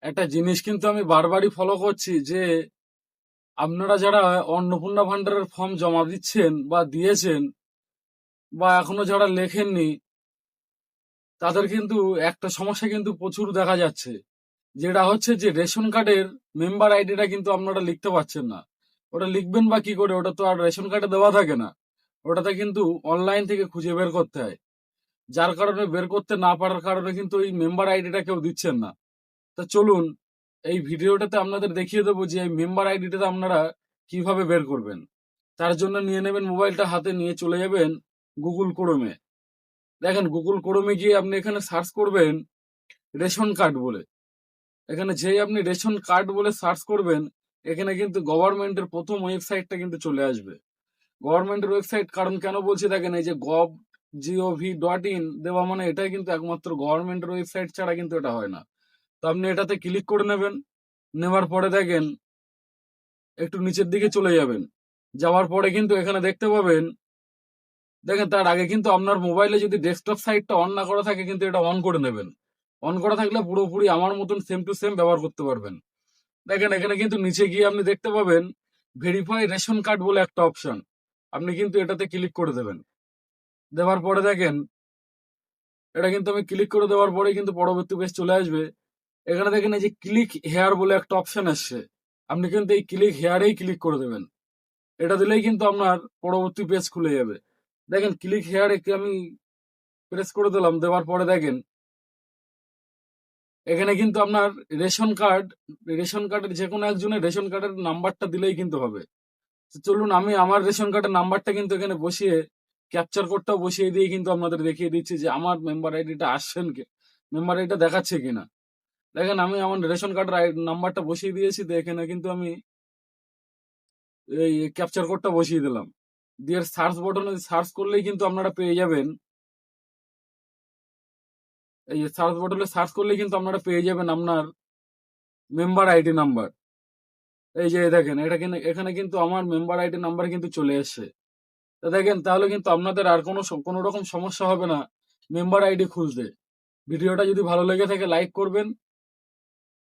একটা জিনিস কিন্তু আমি বারবারই ফলো করছি যে আপনারা যারা অন্নপূর্ণা ভান্ডারের ফর্ম জমা দিচ্ছেন বা দিয়েছেন বা এখনো যারা লেখেননি, তাদের কিন্তু একটা সমস্যা কিন্তু প্রচুর দেখা যাচ্ছে, যেটা হচ্ছে যে রেশন কার্ডের মেম্বার আইডিটা কিন্তু আপনারা লিখতে পারছেন না। ওটা লিখবেন বা কি করে? ওটা তো আর রেশন কার্ডে দেওয়া থাকে না, ওটাতে কিন্তু অনলাইন থেকে খুঁজে বের করতে হয়। যার কারণে বের করতে না পারার কারণে কিন্তু এই মেম্বার আইডিটা কেউ দিচ্ছেন না। তা চলুন এই ভিডিওটাতে আপনাদের দেখিয়ে দেবো যে এই মেম্বার আইডিটা আপনারা কিভাবে বের করবেন। তার জন্য নিয়ে নেবেন মোবাইলটা হাতে, নিয়ে চলে যাবেন গুগল ক্রোমে। দেখেন গুগল ক্রোমে গিয়ে আপনি এখানে সার্চ করবেন রেশন কার্ড বলে। এখানে যেই আপনি রেশন কার্ড বলে সার্চ করবেন, এখানে কিন্তু গভর্নমেন্টের প্রথম ওয়েবসাইটটা কিন্তু চলে আসবে। গভর্নমেন্টের ওয়েবসাইট কারণ কেন বলছি দেখেন, এই যে gov.in দেওয়া মানে এটাই কিন্তু একমাত্র গভর্নমেন্টের ওয়েবসাইট, ছাড়া কিন্তু এটা হয় না। তো আপনি এটাতে ক্লিক করে নেবেন। নেওয়ার পরে দেখেন একটু নিচের দিকে চলে যাবেন। যাওয়ার পরে কিন্তু এখানে দেখতে পাবেন, দেখেন তার আগে কিন্তু আপনার মোবাইলে যদি ডেস্কটপ সাইটটা অন না করা থাকে কিন্তু এটা অন করে নেবেন। অন করা থাকলে পুরোপুরি আমার মতন সেম টু সেম ব্যবহার করতে পারবেন। দেখেন এখানে কিন্তু নিচে গিয়ে আপনি দেখতে পাবেন ভেরিফাই রেশন কার্ড বলে একটা অপশন। আপনি কিন্তু এটাতে ক্লিক করে দেবেন। দেওয়ার পরে দেখেন এটা কিন্তু আমি ক্লিক করে দেওয়ার পরে কিন্তু পরবর্তী পেজ চলে আসবে। এখানে দেখেন এই যে ক্লিক হেয়ার বলে একটা অপশন আসছে, আপনি কিন্তু এই ক্লিক হেয়ারেই ক্লিক করে দেবেন। এটা দিলেই কিন্তু আপনার পরবর্তী পেজ খুলে যাবে। দেখেন ক্লিক হেয়ারে আমি প্রেস করে দিলাম। দেওয়ার পরে দেখেন এখানে কিন্তু আপনার রেশন কার্ডের যে কোনো একজনের রেশন কার্ডের নাম্বারটা দিলেই কিন্তু হবে। তো চলুন আমি আমার রেশন কার্ডের নাম্বারটা কিন্তু এখানে বসিয়ে ক্যাপচার কোডটাও বসিয়ে দিয়ে কিন্তু আপনাদের দেখিয়ে দিচ্ছি যে আমার মেম্বার আইডিটা আসছেন কি, মেম্বার আইডিটা দেখাচ্ছে কিনা। দেখেন আমি আমার রেশন কার্ডের নাম্বারটা বসিয়ে দিয়েছি, তো এখানে কিন্তু আমি এই ক্যাপচার কোডটা বসিয়ে দিলাম। দিয়ে সার্চ বটনে সার্চ করলেই কিন্তু আপনারা পেয়ে যাবেন। এই যে সার্চ বটনে সার্চ করলেই কিন্তু আপনারা পেয়ে যাবেন আপনার মেম্বার আইডি নাম্বার। এই যে দেখেন এটা কিন্তু এখানে কিন্তু আমার মেম্বার আইডি নাম্বার কিন্তু চলে এসেছে। তো দেখেন তাহলে কিন্তু আপনাদের আর কোনো রকম সমস্যা হবে না মেম্বার আইডি খুঁজতে। ভিডিওটা যদি ভালো লেগে থাকে লাইক করবেন।